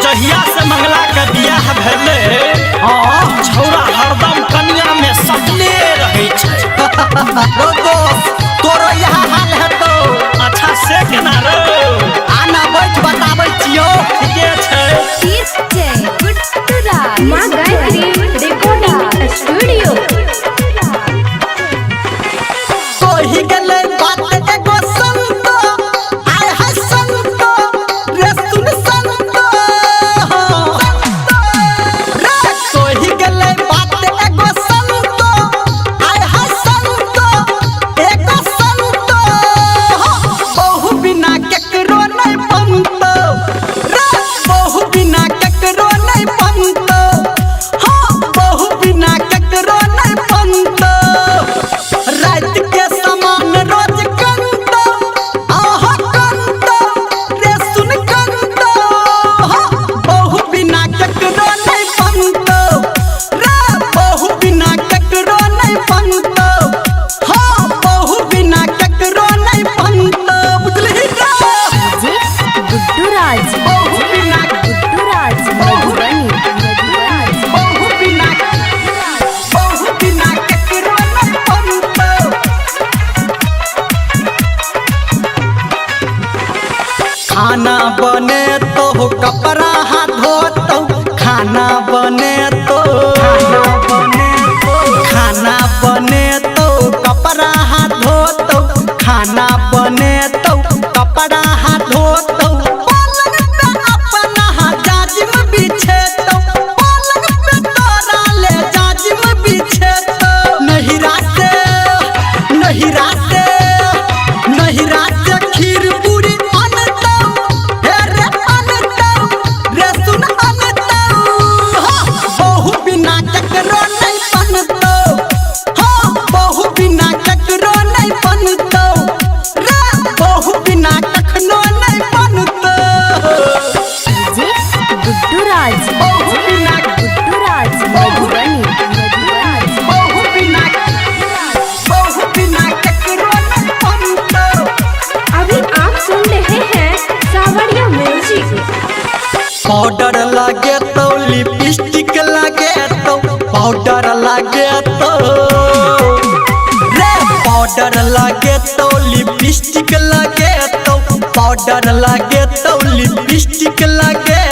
जहिया से मंगला के बियाह भेले छौरा हरदम कन्या में सटले रहे छै। तोरो यह हाल है तो अच्छा से केना रे आना बैठ बताबै छियो। ठीके छै DJ गुड्डूराज मां गायत्री रिकॉर्डिंग स्टूडियो। कोही गेले बात एगो संतो आय है संतो रे सुन संतो रे कोही गेले बात एगो संतो आय है संतो एगो संतो बहु बिना केकरो नहीं बनतो रे बहु बिना केकरो नहीं बनतो हां बहु बिना केकरो नहीं बनतो। रात के समान रोज कंतो आहा कंतो रे सुन कंतो बहु बिना केकरो नहीं बनतो रे बहु बिना केकरो नहीं बनतो हां बहु बिना केकरो नहीं बनतो बुझली रे। DJ गुड्डूराज बहु बिना गुड्डूराज बहु बिना केकरो नहीं बनतो। खाना बने तो कपड़ा हाथ धोतो खाना बने तो खाना बने तो कपड़ा हाथ धोतो खाना बने तो कपड़ा हाथ धोतो पलंग पे अपना जाजिम बिछेतो पलंग पे तोरा ले जाजिम बिछेतो नहिरा से खीर पूरी अनतो हे रे अनतो रे सुन अनतो बहु बिना केकरो नहीं बनतो हां बहु बिना केकरो नहीं बनतो रे बहु बिना कखनो नहीं बनतो। DJ गुड्डूराज बहु बिना गुड्डूराज बहु बिना केकरो नहीं बनतो। अभी आप सुन रहे हैं सावरिया म्यूजिक। पाउडर लगे तो लिपस्टिक लगे तो पाउडर लगे तो रे पाउडर लगे तो लिपस्टिक लगे तो पाउडर लगे तो लिपस्टिक लगे